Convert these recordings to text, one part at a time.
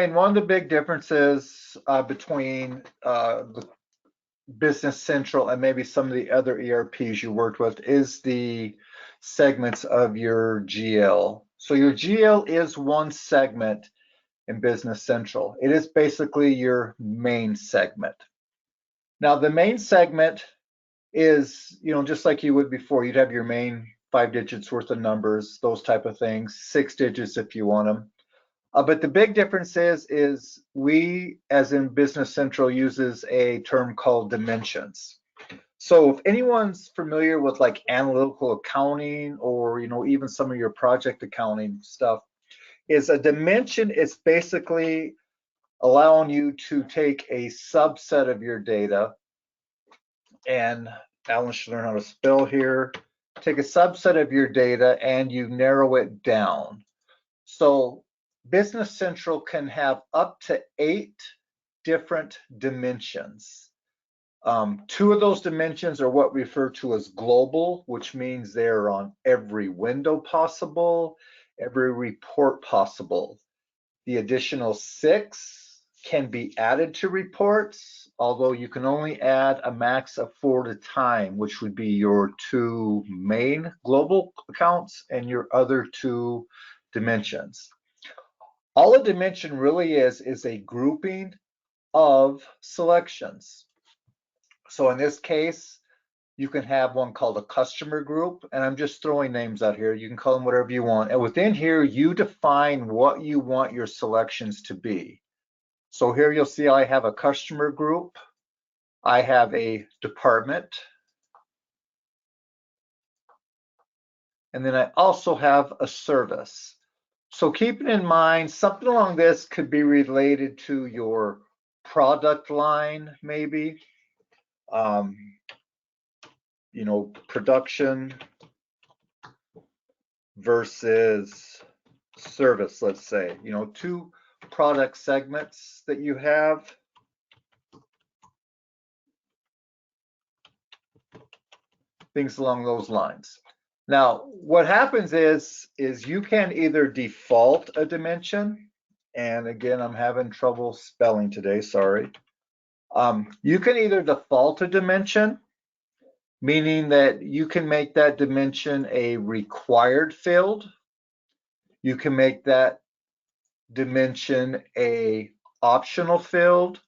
Dwayne, one of the big differences between the Business Central and maybe some of the other ERPs you worked with is the segments of your GL. So your GL is one segment in Business Central. It is basically your main segment. Now, the main segment is, just like you would before, you'd have your main 5 digits worth of numbers, those type of things, 6 digits if you want them. But the big difference is we, as in Business Central, uses a term called dimensions. So if anyone's familiar with like analytical accounting or, even some of your project accounting stuff, is a dimension is basically allowing you to take a subset of your data, and Alan should learn how to spell here, take a subset of your data and you narrow it down. So Business Central can have up to 8 different dimensions. 2 of those dimensions are what we refer to as global, which means they're on every window possible, every report possible. The additional 6 can be added to reports, although you can only add a max of 4 at a time, which would be your 2 main global accounts and your other 2 dimensions. All a dimension really is a grouping of selections. So in this case, you can have one called a customer group, and I'm just throwing names out here. You can call them whatever you want. And within here, you define what you want your selections to be. So here you'll see I have a customer group. I have a department. And then I also have a service. So keeping in mind, something along this could be related to your product line, maybe. Production versus service, let's say. 2 product segments that you have. Things along those lines. Now, what happens is you can either default a dimension, and again, I'm having trouble spelling today, sorry. You can either default a dimension, meaning that you can make that dimension a required field. You can make that dimension a optional field.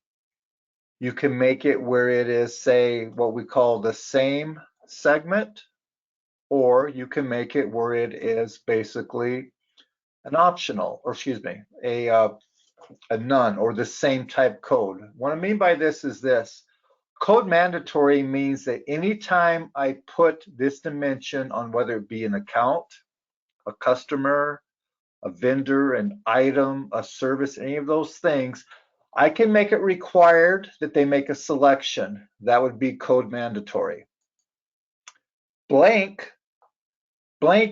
You can make it where it is, say, what we call the same segment, or you can make it where it is basically an optional, or excuse me, a none, or the same type code. What I mean by this is this. Code mandatory means that anytime I put this dimension on, whether it be an account, a customer, a vendor, an item, a service, any of those things, I can make it required that they make a selection. That would be code mandatory. Blank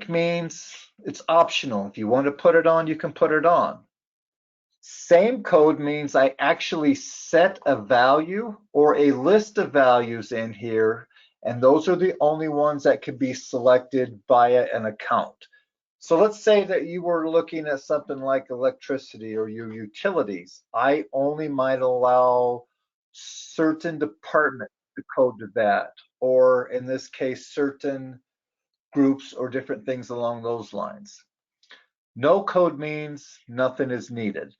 means it's optional. If you want to put it on, you can put it on. Same code means I actually set a value or a list of values in here, and those are the only ones that can be selected via an account. So let's say that you were looking at something like electricity or your utilities. I only might allow certain departments to code to that, or in this case, certain groups or different things along those lines. No code means nothing is needed.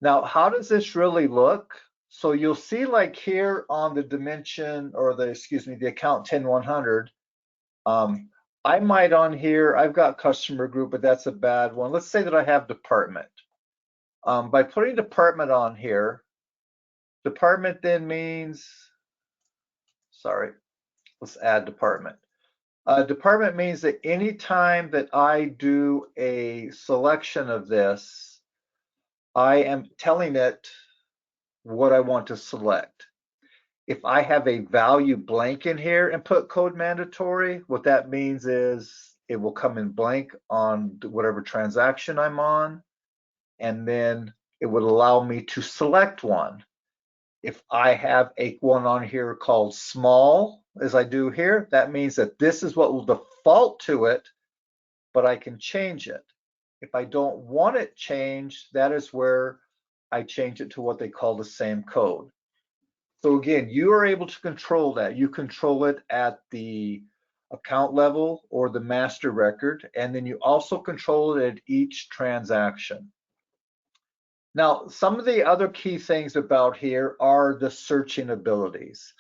Now, how does this really look? So you'll see like here on the dimension, or the account 10100, I might on here, I've got customer group, but that's a bad one. Let's say that I have department. By putting department on here, department then means, sorry, let's add department. Department means that any time that I do a selection of this, I am telling it what I want to select. If I have a value blank in here and put code mandatory, what that means is it will come in blank on whatever transaction I'm on, and then it would allow me to select one. If I have one on here called small, as I do here, that means that this is what will default to it, but I can change it. If I don't want it changed, that is where I change it to what they call the same code. So again, you are able to control that. You control it at the account level or the master record, and then you also control it at each transaction. Now, some of the other key things about here are the searching abilities.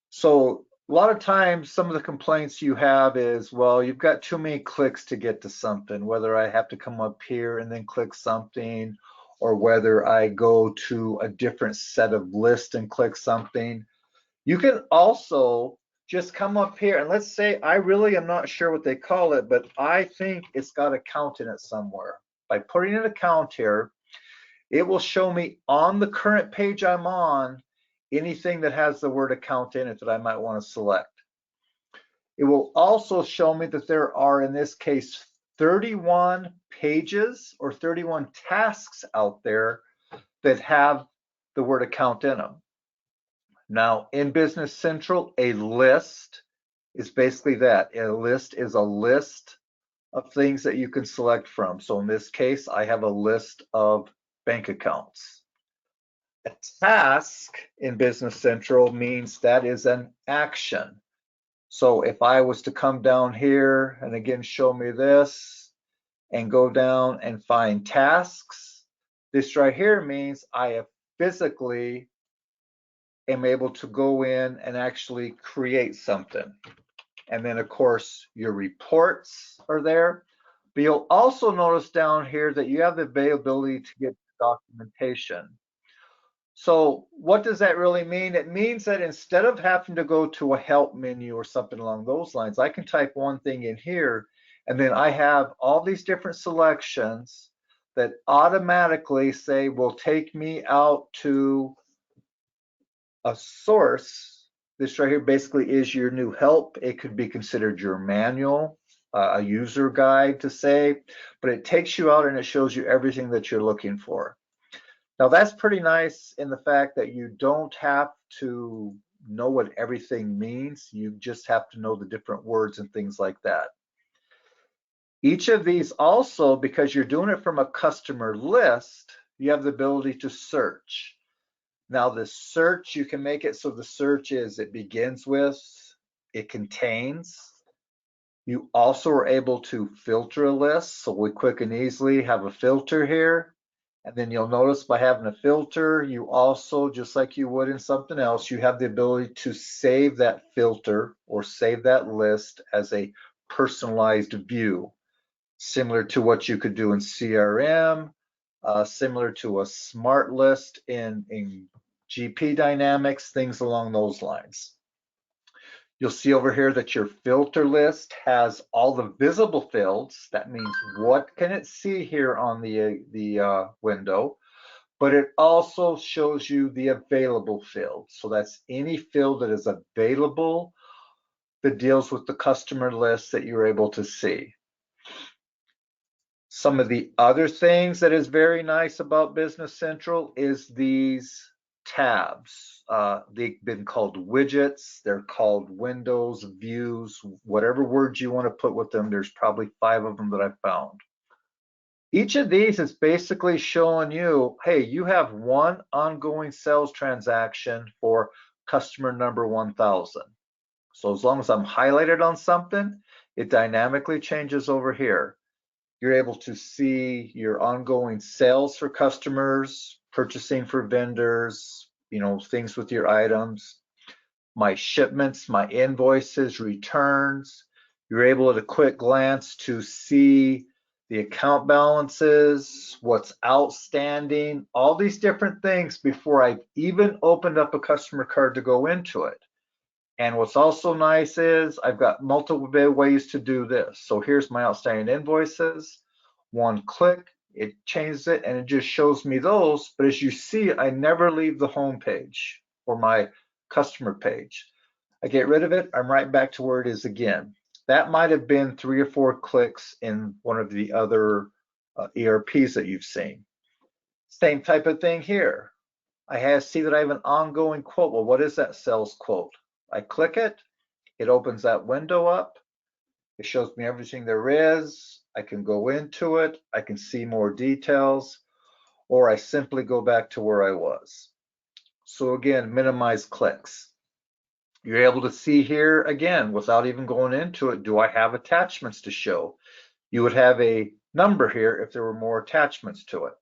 So a lot of times, some of the complaints you have is, well, you've got too many clicks to get to something, whether I have to come up here and then click something, or whether I go to a different set of lists and click something. You can also just come up here and let's say I really am not sure what they call it, but I think it's got a count in it somewhere. By putting an account here, it will show me on the current page I'm on anything that has the word account in it that I might want to select. It will also show me that there are, in this case, 31 pages or 31 tasks out there that have the word account in them. Now, in Business Central, a list is basically that. A list is a list of things that you can select from. So in this case, I have a list of bank accounts. A task in Business Central means that is an action. So if I was to come down here and again show me this and go down and find tasks, this right here means I have physically am able to go in and actually create something. And then of course your reports are there. But you'll also notice down here that you have the availability to get documentation. So what does that really mean? It means that instead of having to go to a help menu or something along those lines, I can type one thing in here and then I have all these different selections that automatically say will take me out to a source. This right here basically is your new help. It could be considered your manual, a user guide to say, but it takes you out and it shows you everything that you're looking for. Now that's pretty nice in the fact that you don't have to know what everything means. You just have to know the different words and things like that. Each of these also, because you're doing it from a customer list, you have the ability to search. Now the search, you can make it so the search is, it begins with, it contains. You also are able to filter a list. So we quick and easily have a filter here. And then you'll notice by having a filter, you also, just like you would in something else, you have the ability to save that filter or save that list as a personalized view, similar to what you could do in CRM, similar to a smart list in GP Dynamics, things along those lines. You'll see over here that your filter list has all the visible fields. That means what can it see here on the window, but it also shows you the available fields. So that's any field that is available that deals with the customer list that you're able to see. Some of the other things that is very nice about Business Central is these tabs. They've been called widgets, they're called windows, views, whatever words you want to put with them. There's probably 5 of them that I've found. Each of these is basically showing you, hey, you have one ongoing sales transaction for customer number 1000. So as long as I'm highlighted on something, it dynamically changes over here. You're able to see your ongoing sales for customers, purchasing for vendors, things with your items, my shipments, my invoices, returns. You're able at a quick glance to see the account balances, what's outstanding, all these different things before I've even opened up a customer card to go into it. And what's also nice is I've got multiple ways to do this. So here's my outstanding invoices. One click, it changes it and it just shows me those. But as you see, I never leave the home page or my customer page. I get rid of it, I'm right back to where it is again. That might have been 3 or 4 clicks in one of the other ERPs that you've seen. Same type of thing here. I see that I have an ongoing quote. Well, what is that sales quote? I click it, it opens that window up. It shows me everything there is. I can go into it. I can see more details. or I simply go back to where I was. So again, minimize clicks. You're able to see here again, without even going into it, do I have attachments to show? You would have a number here if there were more attachments to it.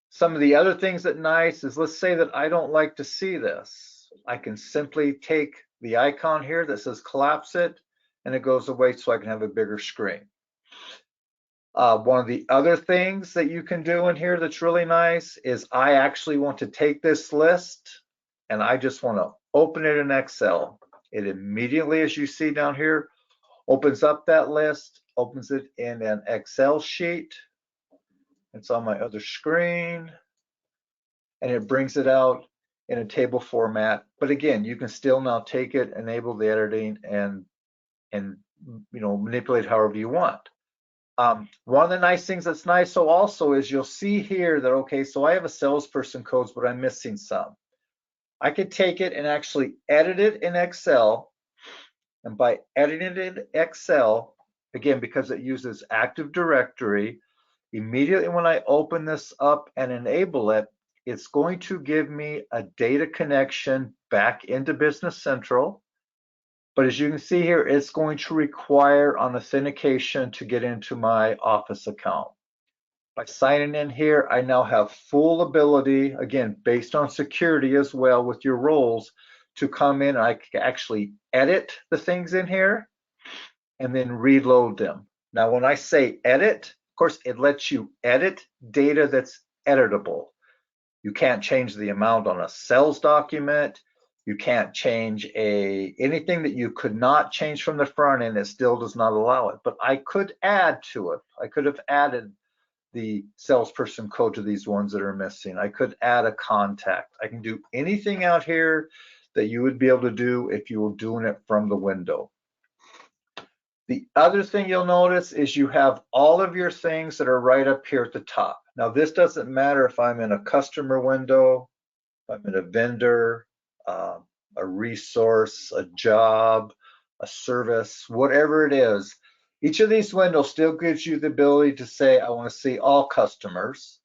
Some of the other things that nice is, let's say that I don't like to see this. I can simply take the icon here that says collapse it, and it goes away so I can have a bigger screen. One of the other things that you can do in here that's really nice is I actually want to take this list and I just want to open it in Excel. It immediately, as you see down here, opens up that list, opens it in an Excel sheet. It's on my other screen, and it brings it out in a table format. But again, you can still now take it, enable the editing, and manipulate however you want. One of the nice things that's nice also is you'll see here that, okay, so I have a salesperson codes, but I'm missing some. I could take it and actually edit it in Excel. And by editing it in Excel, again, because it uses Active Directory, immediately when I open this up and enable it, it's going to give me a data connection back into Business Central. But as you can see here, it's going to require an authentication to get into my Office account. By signing in here, I now have full ability, again, based on security as well with your roles, to come in and I can actually edit the things in here and then reload them. Now, when I say edit, of course, it lets you edit data that's editable. You can't change the amount on a sales document. You can't change anything that you could not change from the front end. It still does not allow it. But I could add to it. I could have added the salesperson code to these ones that are missing. I could add a contact. I can do anything out here that you would be able to do if you were doing it from the window. The other thing you'll notice is you have all of your things that are right up here at the top. Now, this doesn't matter if I'm in a customer window, if I'm in a vendor, a resource, a job, a service, whatever it is. Each of these windows still gives you the ability to say, I want to see all customers,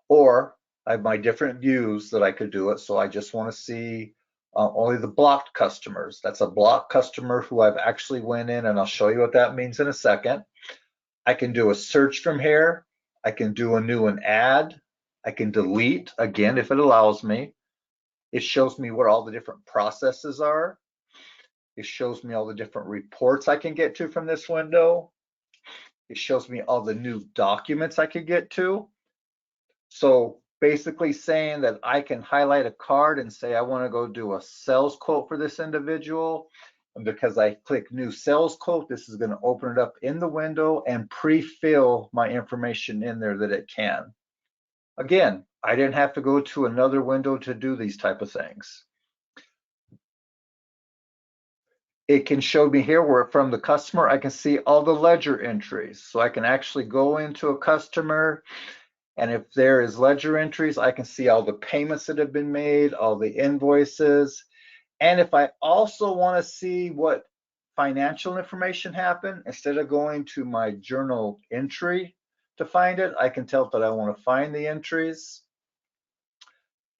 or I have my different views that I could do it. So I just want to see only the blocked customers. That's a blocked customer who I've actually went in, and I'll show you what that means in a second. I can do a search from here. I can do a new and add. I can delete, again, if it allows me. It shows me what all the different processes are. It shows me all the different reports I can get to from this window. It shows me all the new documents I could get to. So basically saying that I can highlight a card and say I want to go do a sales quote for this individual. And because I click new sales quote, this is going to open it up in the window and pre-fill my information in there that it can. Again, I didn't have to go to another window to do these type of things. It can show me here where from the customer, I can see all the ledger entries. So I can actually go into a customer, and if there is ledger entries, I can see all the payments that have been made, all the invoices. And if I also want to see what financial information happened, instead of going to my journal entry to find it, I can tell it that I want to find the entries.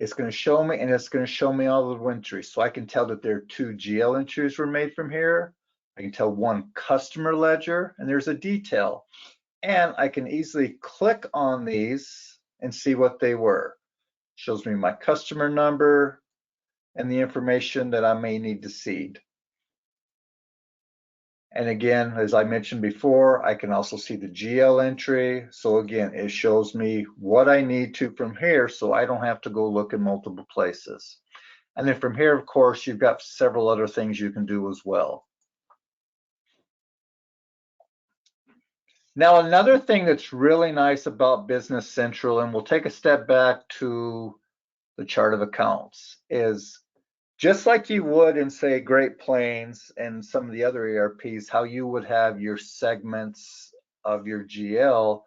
It's going to show me, and it's going to show me all the entries. So I can tell that there are 2 GL entries were made from here. I can tell 1 customer ledger, and there's a detail. And I can easily click on these and see what they were. It shows me my customer number and the information that I may need to seed. And again, as I mentioned before, I can also see the GL entry. So again, it shows me what I need to from here, so I don't have to go look in multiple places. And then from here, of course, you've got several other things you can do as well. Now, another thing that's really nice about Business Central, and we'll take a step back to the chart of accounts, is just like you would in, say, Great Plains and some of the other ERPs, how you would have your segments of your GL.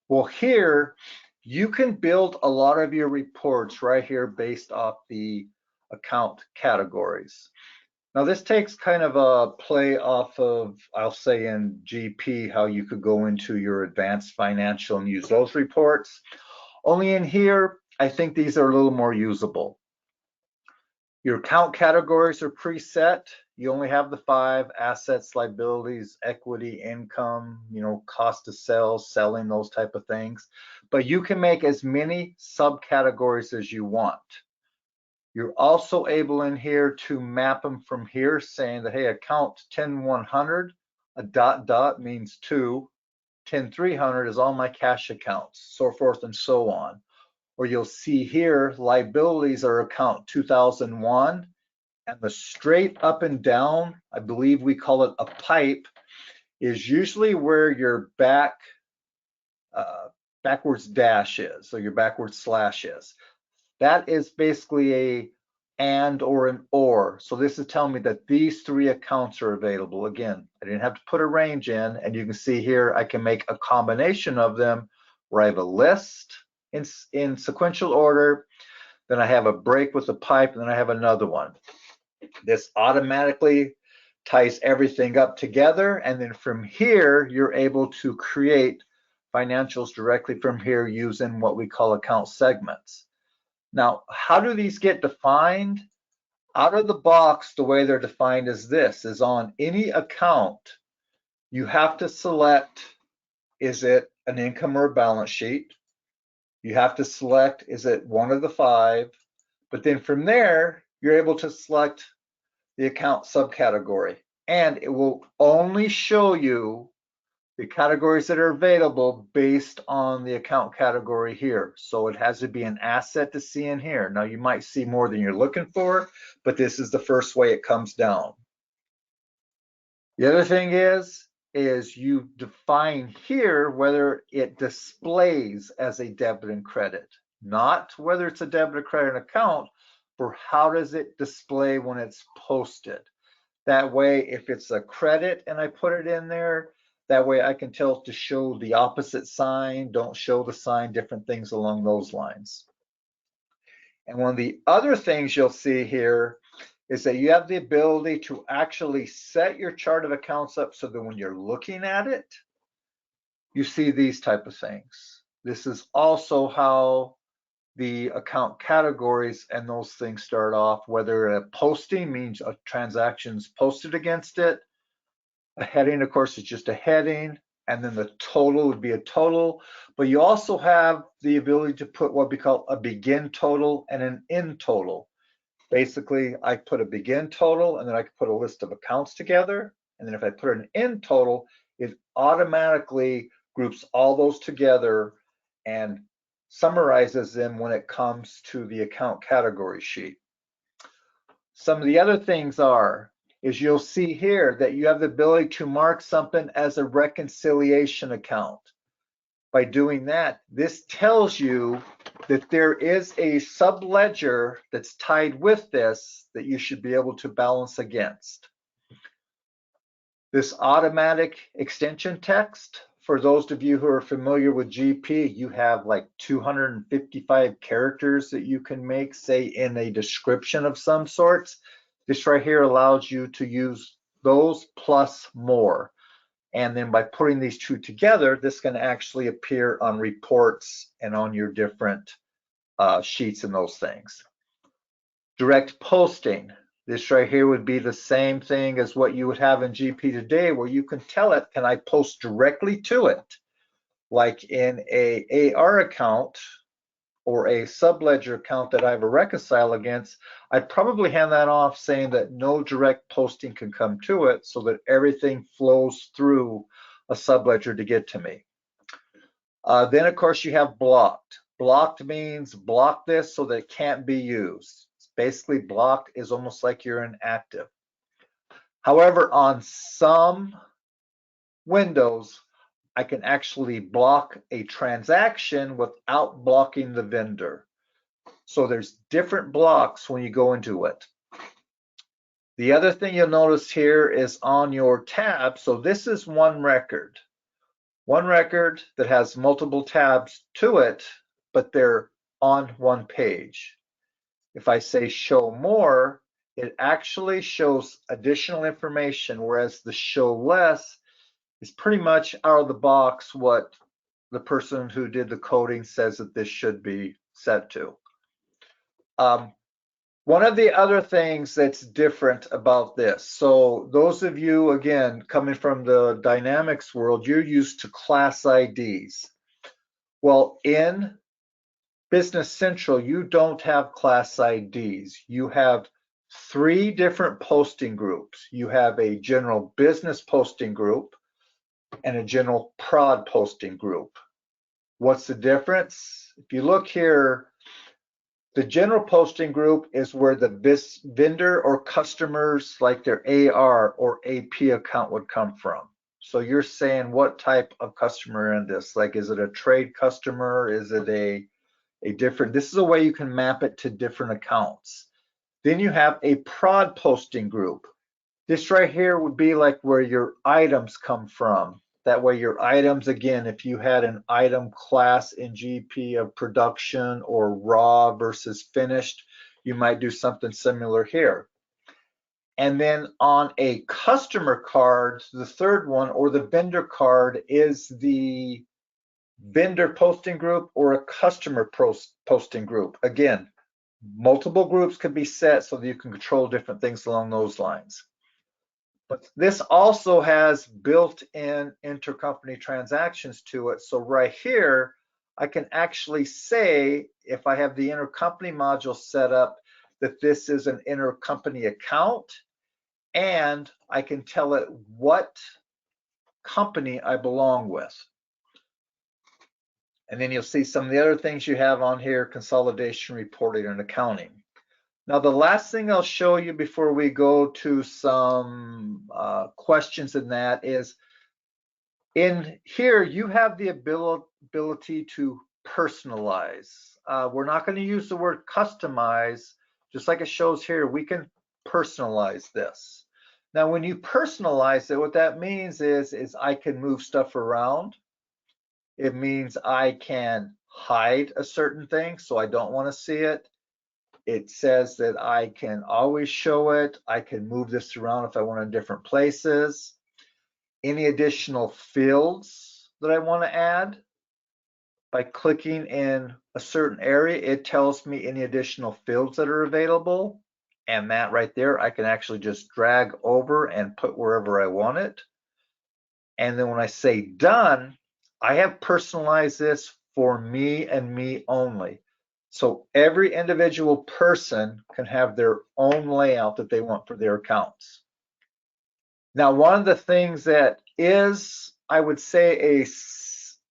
Well, here, you can build a lot of your reports right here based off the account categories. Now, this takes kind of a play off of, I'll say in GP, how you could go into your advanced financial and use those reports. Only in here, I think these are a little more usable. Your account categories are preset. You only have the 5: assets, liabilities, equity, income, cost of sales, selling, those type of things. But you can make as many subcategories as you want. You're also able in here to map them from here, saying that, hey, account 10100, a dot dot means 2, 10300 is all my cash accounts, so forth and so on. Or you'll see here, liabilities are account 2001, and the straight up and down, I believe we call it a pipe, is usually where your backwards dash is, so your backwards slash is. That is basically a and or an or. So this is telling me that these 3 accounts are available. Again, I didn't have to put a range in, and you can see here I can make a combination of them where I have a list in sequential order, then I have a break with a pipe, and then I have another one. This automatically ties everything up together, and then from here you're able to create financials directly from here using what we call account segments. Now, how do these get defined? Out of the box, the way they're defined is this, is on any account, you have to select, is it an income or a balance sheet? You have to select, is it one of the 5? But then from there, you're able to select the account subcategory, and it will only show you the categories that are available based on the account category here. So it has to be an asset to see in here. Now you might see more than you're looking for, but this is the first way it comes down. The other thing is you define here whether it displays as a debit and credit, not whether it's a debit or credit account, for how does it display when it's posted. That way, if it's a credit and I put it in there, that way I can tell to show the opposite sign, don't show the sign, different things along those lines. And one of the other things you'll see here is that you have the ability to actually set your chart of accounts up so that when you're looking at it, you see these type of things. This is also how the account categories and those things start off, whether a posting means a transaction's posted against it. A heading, of course, is just a heading, and then the total would be a total. But you also have the ability to put what we call a begin total and an end total. Basically, I put a begin total, and then I can put a list of accounts together. And then if I put an end total, it automatically groups all those together and summarizes them when it comes to the account category sheet. Some of the other things is you'll see here that you have the ability to mark something as a reconciliation account. By doing that, this tells you that there is a subledger that's tied with this that you should be able to balance against. This automatic extension text, for those of you who are familiar with GP, you have like 255 characters that you can make, say, in a description of some sorts. This right here allows you to use those plus more. And then by putting these 2 together, this can actually appear on reports and on your different sheets and those things. Direct posting. This right here would be the same thing as what you would have in GP today, where you can tell it, can I post directly to it? Like in a AR account or a subledger account that I have a reconcile against, I'd probably hand that off saying that no direct posting can come to it so that everything flows through a subledger to get to me. Then, of course, you have blocked. Blocked means block this so that it can't be used. Basically, blocked is almost like you're inactive. However, on some windows, I can actually block a transaction without blocking the vendor. So there's different blocks when you go into it. The other thing you'll notice here is on your tab. So this is one record that has multiple tabs to it, but they're on one page. If I say show more, it actually shows additional information, whereas the show less is pretty much out of the box what the person who did the coding says that this should be set to. One of the other things that's different about this, so those of you, again, coming from the dynamics world, you're used to class IDs. Well, in Business Central, you don't have class IDs. You have 3 different posting groups. You have a general business posting group and a general prod posting group. What's the difference? If you look here, the general posting group is where the vendor or customers, like their AR or AP account, would come from. So you're saying what type of customer in this? Like, is it a trade customer? Is it a different? This is a way you can map it to different accounts. Then you have a prod posting group. This right here would be like where your items come from. That way your items, again, if you had an item class in GP of production or raw versus finished, you might do something similar here. And then on a customer card, the third one, or the vendor card, is the vendor posting group or a customer posting group. Again, multiple groups can be set so that you can control different things along those lines. But this also has built-in intercompany transactions to it. So right here, I can actually say, if I have the intercompany module set up, that this is an intercompany account, and I can tell it what company I belong with. And then you'll see some of the other things you have on here: consolidation, reporting, and accounting. Now, the last thing I'll show you before we go to some questions in that is, in here, you have the ability to personalize. We're not going to use the word customize, just like it shows here. We can personalize this. Now, when you personalize it, what that means is I can move stuff around. It means I can hide a certain thing, so I don't want to see it. It says that I can always show it. I can move this around if I want in different places. Any additional fields that I want to add, by clicking in a certain area, it tells me any additional fields that are available. And that right there, I can actually just drag over and put wherever I want it. And then when I say done, I have personalized this for me and me only. So every individual person can have their own layout that they want for their accounts. Now, one of the things that is, I would say,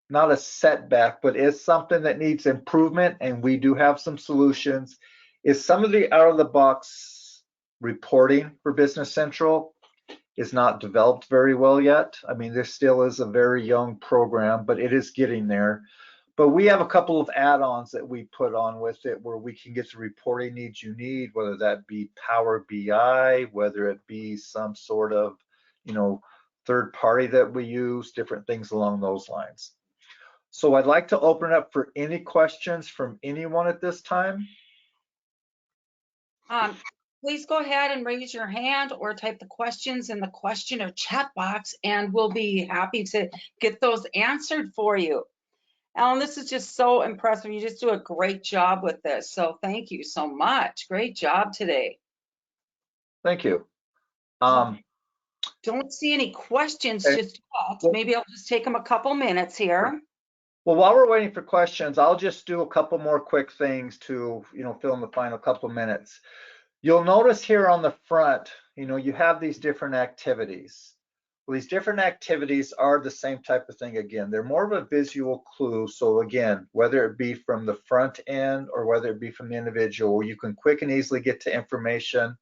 not a setback, but is something that needs improvement, and we do have some solutions, is some of the out-of-the-box reporting for Business Central is not developed very well yet. I mean, this still is a very young program, but it is getting there. But we have a couple of add-ons that we put on with it where we can get the reporting needs you need, whether that be Power BI, whether it be some sort of, third party that we use, different things along those lines. So I'd like to open up for any questions from anyone at this time. Please go ahead and raise your hand or type the questions in the question or chat box, and we'll be happy to get those answered for you. Allen, this is just so impressive. You just do a great job with this. So thank you so much. Great job today. Thank you. Don't see any questions just yet. Maybe I'll just take them a couple minutes here. Well, while we're waiting for questions, I'll just do a couple more quick things to, fill in the final couple minutes. You'll notice here on the front, you have these different activities. Well, these different activities are the same type of thing again. They're more of a visual clue. So again, whether it be from the front end or whether it be from the individual, you can quick and easily get to information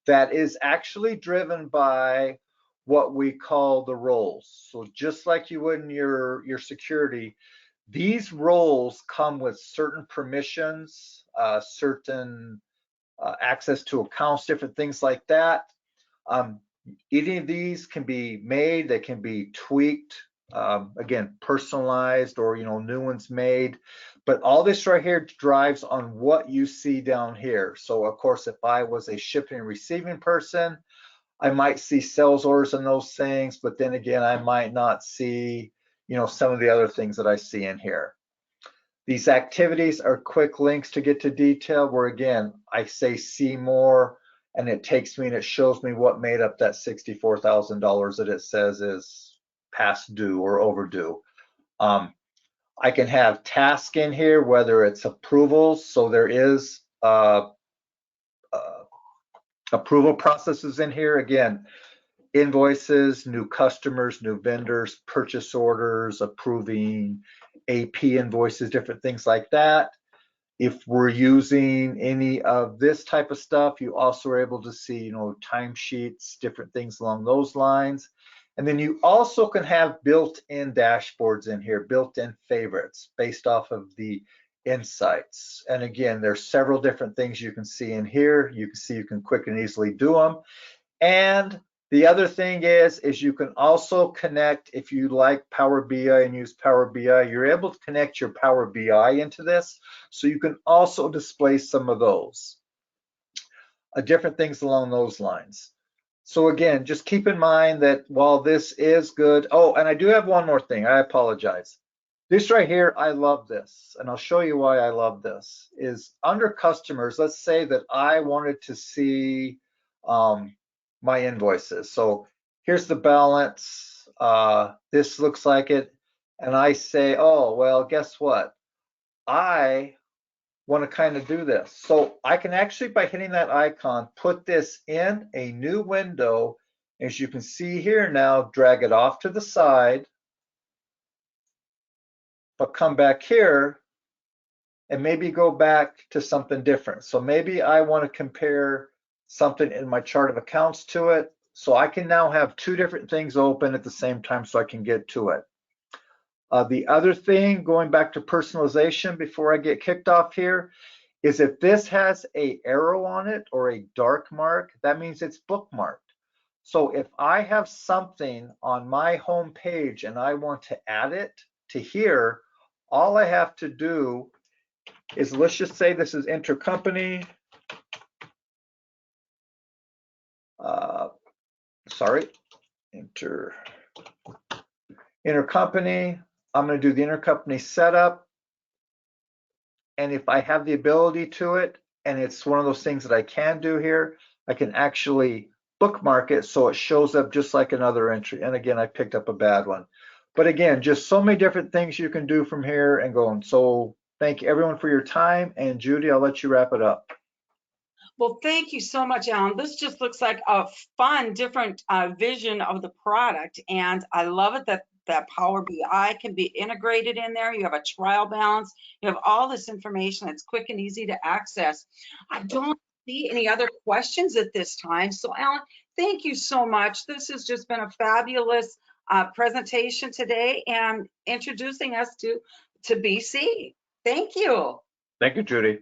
that is actually driven by what we call the roles. So just like you would in your security, these roles come with certain permissions, certain access to accounts, different things like that. Any of these can be made, they can be tweaked, again, personalized, or new ones made. But all this right here drives on what you see down here. So of course, if I was a shipping and receiving person, I might see sales orders and those things, but then again, I might not see, some of the other things that I see in here. These activities are quick links to get to detail where, again, I say see more, and it takes me and it shows me what made up that $64,000 that it says is past due or overdue. I can have task in here, whether it's approvals. So there is approval processes in here. Again, invoices, new customers, new vendors, purchase orders, approving AP invoices, different things like that. If we're using any of this type of stuff, you also are able to see, timesheets, different things along those lines. And then you also can have built-in dashboards in here, built-in favorites based off of the insights. And again, there's several different things you can see in here. You can see you can quick and easily do them. And the other thing is you can also connect, if you like Power BI and use Power BI, you're able to connect your Power BI into this. So you can also display some of those, different things along those lines. So again, just keep in mind that while this is good, oh, and I do have one more thing, I apologize. This right here, I love this, and I'll show you why I love this, is under customers, let's say that I wanted to see my invoices. So here's the balance, this looks like it, and I say, oh, well, guess what? I want to kind of do this. So I can actually, by hitting that icon, put this in a new window. As you can see here now, drag it off to the side, but come back here and maybe go back to something different. So maybe I want to compare something in my chart of accounts to it. So I can now have two different things open at the same time so I can get to it. The other thing, going back to personalization before I get kicked off here, is if this has a arrow on it or a dark mark, that means it's bookmarked. So if I have something on my home page and I want to add it to here, all I have to do is, let's just say this is intercompany. Intercompany. I'm going to do the intercompany setup. And if I have the ability to it, and it's one of those things that I can do here, I can actually bookmark it so it shows up just like another entry. And again, I picked up a bad one. But again, just so many different things you can do from here and going. So thank you everyone for your time. And Judy, I'll let you wrap it up. Well, thank you so much, Alan. This just looks like a fun, different vision of the product. And I love it that Power BI can be integrated in there. You have a trial balance. You have all this information that's quick and easy to access. I don't see any other questions at this time. So, Alan, thank you so much. This has just been a fabulous presentation today and introducing us to BC. Thank you. Thank you, Judy.